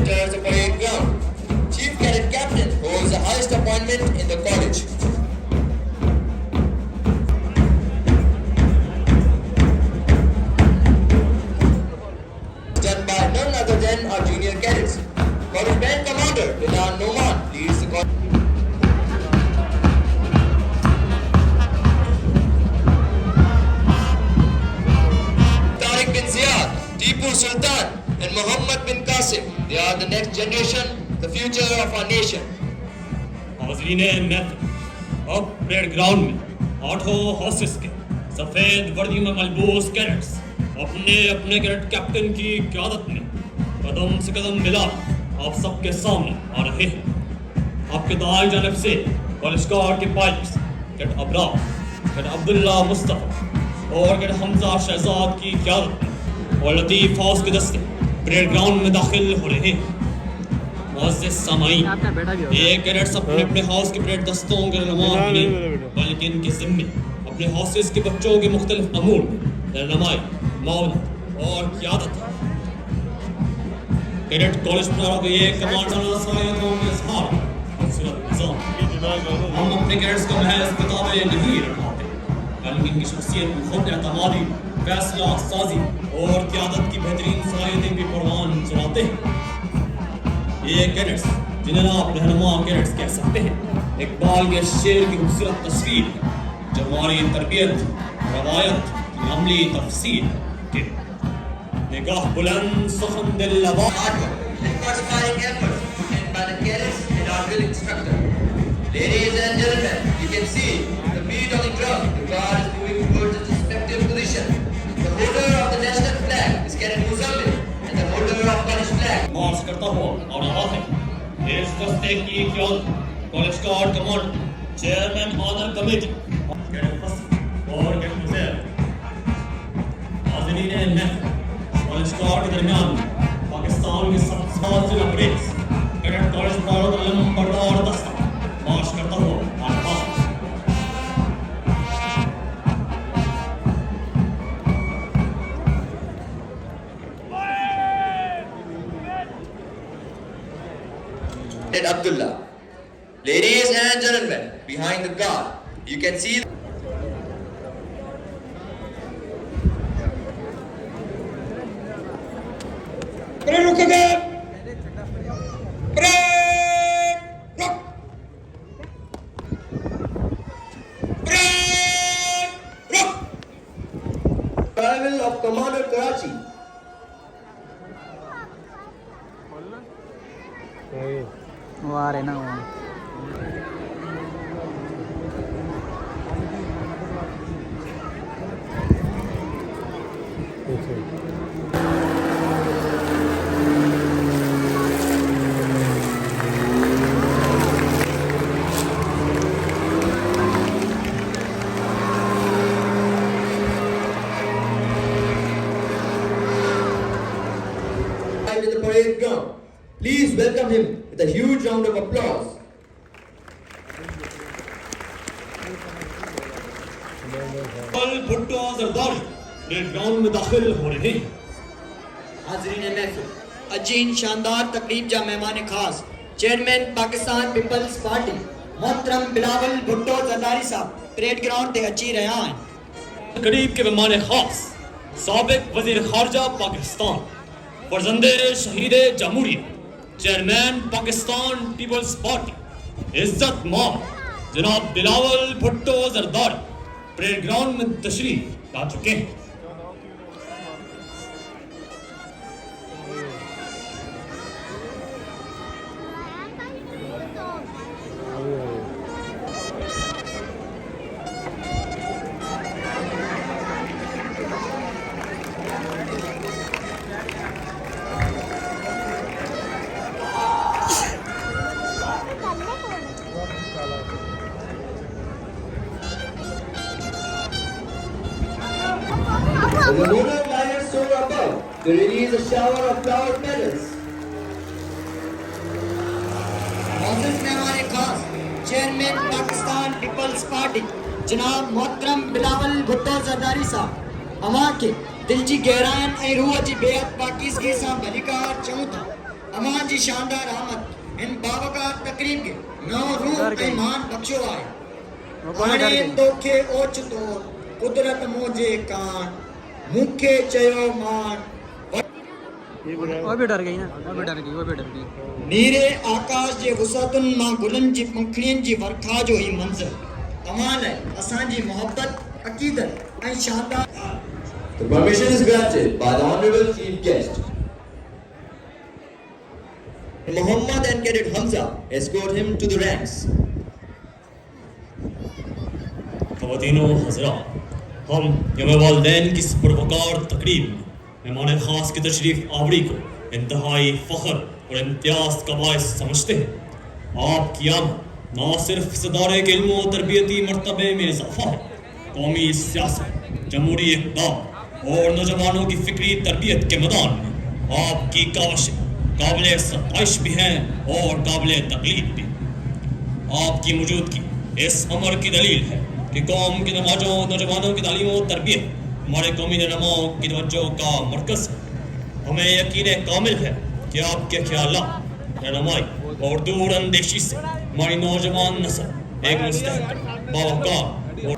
enters the parade ground. Chief Cadet Captain holds the highest appointment in the college. Done by none other than our junior cadets. College Band Commander Bilan Noman leads the college. Tariq bin Ziyad, Tipu Sultan and Muhammad bin Qasim. They are the next generation, the future of our nation. हाज़रीन महफ़िल, अब parade ground में 8 horses के सफ़ेद वर्दी में मलबूस cadets अपने अपने cadet captain की क़यादत में कदम से कदम मिला आप सबके सामने आ रहे हैं। आपके दाएं जानब से कॉलेज गार्ड के pilots cadet Abrar, cadet Abdullah Mustafa और कैडेट हमजा शहजाद की क़यादत में और लतीफ़ हाउस के दस्ते परेड ग्राउंड में दाखिल हो रहे हैं। मुअज़्ज़िज़ सामाईन, ये कैडेट्स अपने अपने हाउस के परेड दस्तों के रहनुमा नहीं बल्कि इनके ज़िम्मे अपने हाउसेस के बच्चों के मुख्तलिफ अमूर में रहनुमाई, मावनत और क़यादत है। कैडेट कॉलेज प्रारंभ ये कमांडर सायों में इज़हार निज़ाम हम अपने कैडेट्स को महज किताबें नहीं रखवाते बल्कि इनकी शख्सियत में खुद एतमादी, फैसला साजी और क़यादत की बेहतरीन सलाहियतें भी परवान चढ़ाते हैं। ये कैडेट्स जिन्हें आप रहनुमा कैडेट्स कह सकते हैं, इकबाल के शेर की खूबसूरत तस्वीर है जो हमारी तरबियत रवायत की अमली तफसीर के निगाह बुलंद सुखन दिल लबा Inspiring effort and by the cadets and our drill instructor. Ladies and gentlemen, you can see the beat on the drum. The guard is moving towards its respective position. The holder of the national flag is Cadet Muzammil and the holder of college flag. मार्च करता हुआ और रहा है इस दस्ते की क़यादत college guard commander chairman honour committee cadet Fasih और कैडेट मुज़ैर। हाज़रीन महफ़िल, कॉलेज गार्ड के दरमियान पाकिस्तान के सबसे अपडेट्स कैडेट कॉलेज प्रारंभ अलम बरदार दस्ता मार्च करता हुआ आ रहा है। Cadet Abdullah. Ladies and gentlemen, behind the guard, you can see Parade रुक गए। Parade रुक। Parade रुक। arrival of Commander Karachi. वो आ रहे ना वो In the parade ground. Please welcome him with a huge round of applause. Bhutto Zardari parade ground में दाखिल हो रहे हैं। हाज़रीन महफिल, अजीन शानदार तकरीब जा मेहमान खास चेयरमैन पाकिस्तान पीपल्स पार्टी मोहतरम बिलावल भुट्टो जरदारी साहब परेड ग्राउंड ते अची रहा हैं। करीब के मेहमान खास साबिक वजीर खारजा पाकिस्तान फर्जंदे शहीद जमहूरियत चेयरमैन पाकिस्तान पीपल्स पार्टी इज्जत माब जनाब बिलावल भुट्टो जरदारी परेड ग्राउंड में तशरीफ ला चुके हैं। As the lunar gliders soar above, they release a shower of flower petals. मोअज़्ज़िज़ मेहमान खास चेयरमैन पाकिस्तान पीपल्स पार्टी जनाब मोहतरम बिलावल भुट्टो जरदारी साहब अमा के दिल जी गहराइनि ऐं रूह जी बेहद पाकीज़गी सां भलीकार चऊं था। अमा जी शानदार आमद इन बावकार तकरीब के नौ रूह ईमान बख्शो आए आने तोखे ओच तो कुदरत मोजे कान मुखे चयो मान वो भी डर गई ना, वो भी डर गई। नीरे आकाश जे वसतुन मां गुलन जी पंखड़ियन जी वर्खा जो ही मंजर कमाल है असां जी मोहब्बत अकीदत ऐं शानदार। The permission is granted by the Honorable Chief Guest. Muhammad and Cadet Hamza escort him to the ranks. ख़वातीनो हज़रात, हम यौम वालिदैन की इस पुरवकार तकरीब में मेहमान ख़ास की तशरीफ़ आवरी को इंतहाई फ़ख्र और इम्तियाज़ का बाइस समझते हैं। आपकी आमद न सिर्फ सदारे के इल्म और तरबियती मर्तबे में इजाफ़ा है, कौमी सियासत, जमहूरी इक़दार और नौजवानों की फ़िक्री तरबियत के मैदान में आपकी काविशें काबिल सताइश भी हैं और काबिल तकलीद भी। आपकी मौजूदगी इस अमर की दलील है कि कौम की नमाजों नौजवानों की तालीम और तरबियत हमारे कौमी रहनुमाओं की तवज्जो का मरकज़ है। हमें यकीन कामिल है कि आपके ख्यालात, रहनुमाई और दूर अंदेशी से हमारी नौजवान नस्ल एक मुस्तहकम, बावकार और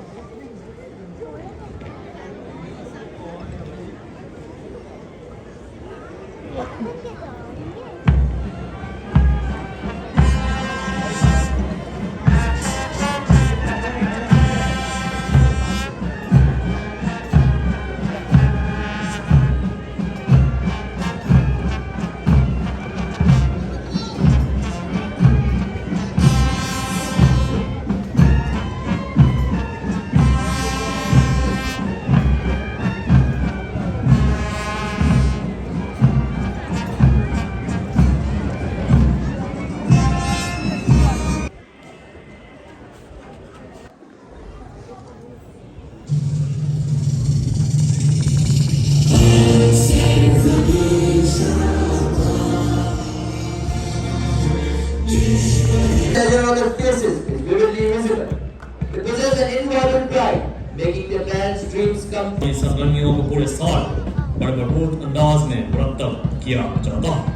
Pleasure on their faces is vividly visible. They possess an inviolate pride, making their parents' dreams come true. इन सरगर्मियों को पूरे साल बड़े भरपूर अंदाज में मुरतब किया जाता है।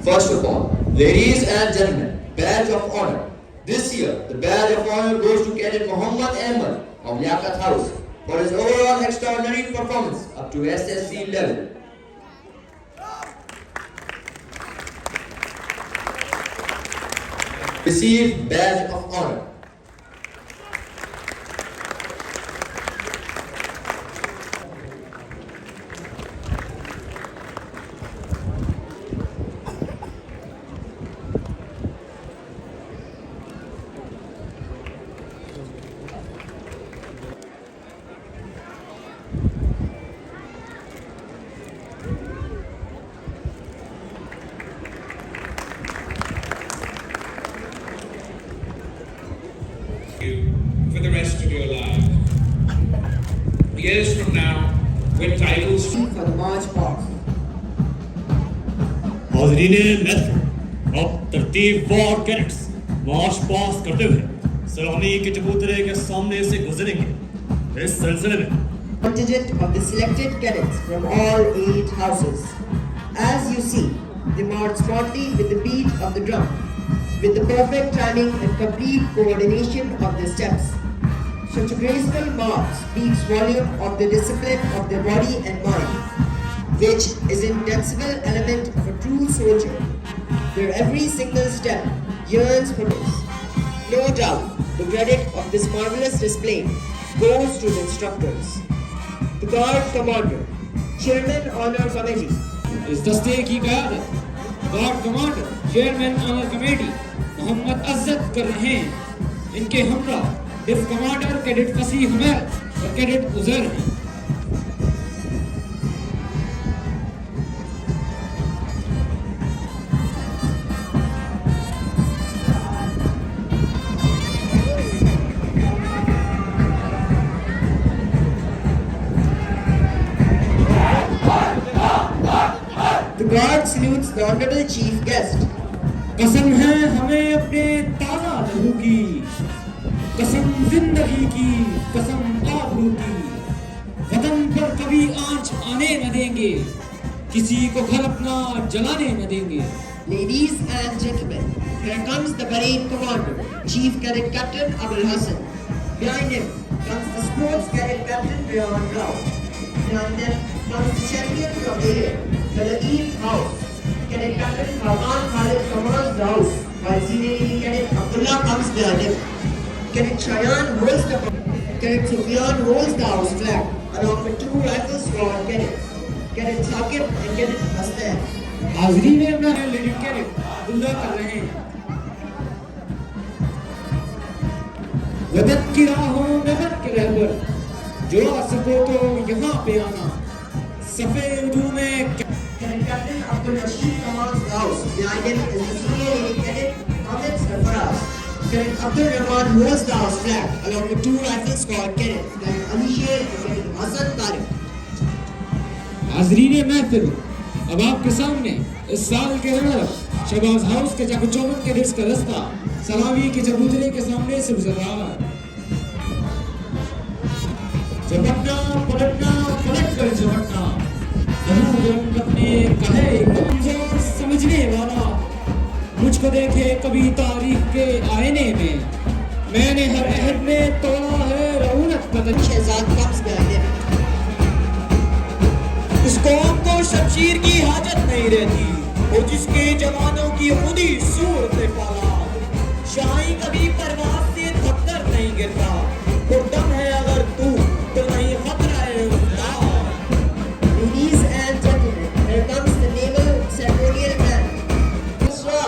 First of all, ladies and gentlemen, badge of honor. This year, the badge of honor goes to Cadet Muhammad Ahmed of Liaquat House for his overall extraordinary performance up to SSC level. Receive badge of honor. you for the rest of your life. Years from now, with titles for the march past. हाज़रीन महफ़िल, अब तरतीब वार cadets मार्च पास करते हुए सलामी के चबूतरे के सामने से गुजरेंगे। इस सिलसिले में contingent of the selected cadets from all 8 houses. As you see, they march smartly with the beat of the drum, with the perfect timing and complete coordination of their steps. Such a graceful march speaks volume of the discipline of their body and mind, which is an indispensable element of a true soldier. Their every single step yearns for this. No doubt, the credit of this marvelous display goes to the instructors. The Guard Commander, Chairman Honor Committee. इस दस्ते की क़यादत guard commander chairman honour committee Mohammad Azzat कर रहे हैं। इनके हमरा डिफ कमांडर कैडेट फसीह हुमैद और कैडेट उज़ैर हैं। The Guard Guard salutes the honorable chief guest. कसम है हमें अपने ताजा लहू की, कसम जिंदगी की, कसम आबरू की। वतन पर कभी आंच आने न देंगे, किसी को घर अपना जलाने न देंगे। Ladies and gentlemen, here comes the parade commander, Chief Cadet Captain Abul Hassan. Behind him comes the sports cadet captain Rayan Rao. Behind them comes the champion from the year, the Latif House. Cadet Captain Farhan Khalid commands the house, while senior Navy Cadet Abdullah comes behind him. Cadet Shayan holds the Cadet Sufyan holds the house flag, along with 2 rifles for our cadets, Cadet Saqib and Cadet Hassan. हाजरीन अपना lady cadet Abdullah कर रहे हैं। वतन की राहों में बन के रहबर, जो आ सको तो यहाँ पे आना। सफेद उर्दू में Cadet Captain Abdul Rashid commands the house. Behind him is the senior Navy Cadet Ahmed Sarfaraz. Cadet Abdul Rahman holds the house flag, along with 2 rifles for our cadets, Cadet Ali Sher and Cadet Hassan Tariq. हाजरीन महफिल, अब आपके सामने इस साल के runner Shahbaz house के जाकर 54 cadets का रास्ता सलामी के चबूतरे के सामने से गुजर रहा है। झपटना पलटना पलट कर झपटना, लहू रंग अपने कहे कमजोर समझने वाला, मुझको देखे कभी तारीख के आईने में, मैंने हर अहद में तोड़ा है रऊनक बदन। Shehzad comes behind him. इस कौम को शमशीर की हाजत नहीं रहती, वो जिसके जवानों की खुदी सूरत पाला। शाही कभी परवाज से थककर नहीं गिरता, खुर्दम है अगर तू तो नहीं खतरा है उसका। Ladies and gentlemen, here comes the naval ceremonial band. Isra,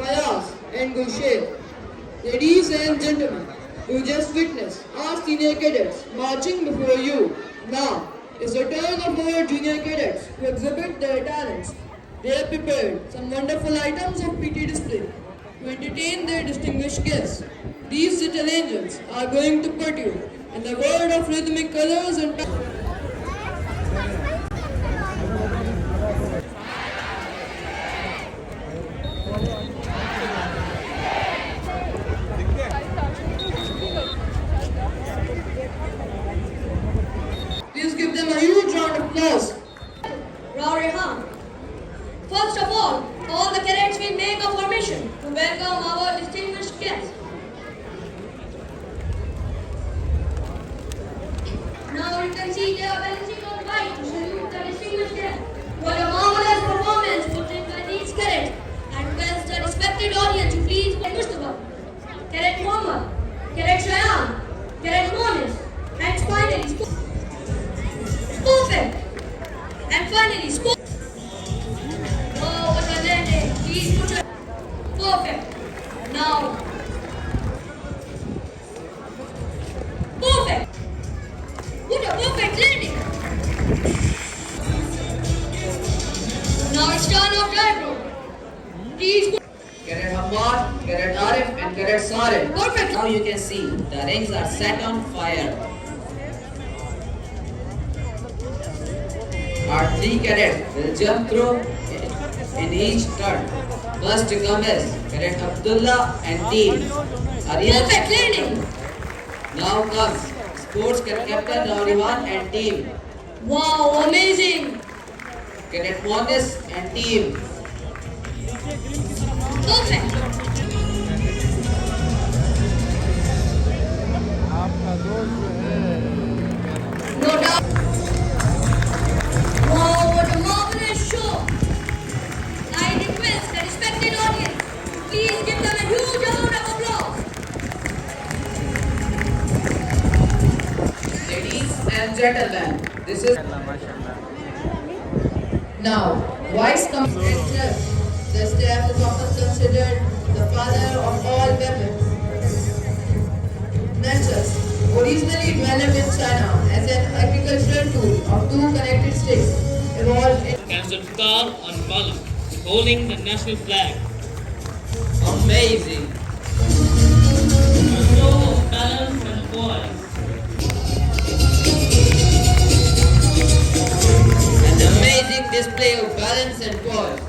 Fayaz and Gulshan. Ladies and gentlemen, you just witnessed our senior cadets marching before you. Now, it's the turn of our junior cadets to exhibit their talents. They have prepared some wonderful items of PT display to entertain their distinguished guests. These little angels are going to put you in the world of rhythmic colors and please give them a huge round of applause. Rehan. First of all the cadets will make a formation to welcome our distinguished guests. Now you can see they are balancing on right to salute the distinguished guests. What a marvelous performance put in by these cadets, and request the respected audience to please welcome Mustafa, Cadet Muhammad, Cadet Shayan, Cadet Monis, and finally perfect. And finally, oh, what a landing! Please put it perfect. Now, perfect. What a perfect landing! Now it's turn of Gaibro. Please put Cadet Hamad, Cadet Arif, and Cadet Sarin. perfect. Now you can see the rings are set on fire. Our 3 cadets will jump through in each turn. First to come is Cadet Abdullah and team. Aryan. Perfect landing. Now comes Sports Cadet Captain Raurihan and team. Wow, amazing. Cadet Monis and team. Perfect. No doubt. Wow, what a marvelous show. I request the respected audience, please give them a huge round of applause. Ladies and gentlemen, this is Now, vice commander, the staff is often considered the father of all weapons. Nunchucks, originally developed in China as an agricultural tool of 2 connected sticks, evolved in Can Zulfikar on Malam holding the national flag. amazing. A show of balance and poise. An amazing display of balance and poise.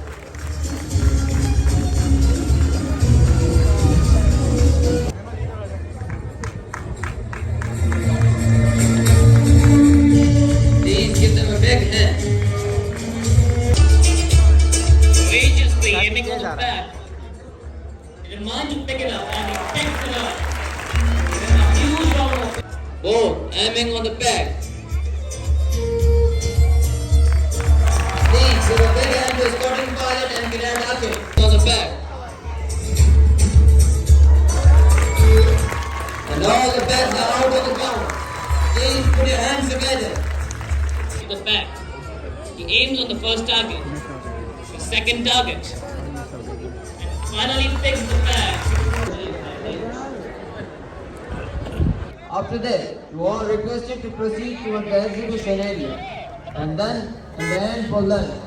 bag. He reminds to pick it up and he picks it up. There's a huge round of Both aiming on the bag. Please give a big hand to escorting pilot and cadet Akil on the bag. And all the bags are out of the ground. Please put your hands together. the bag. He aims on the first target, the second target, and finally picks the bag. After that, you are requested to proceed toward the execution area and then in the end for lunch.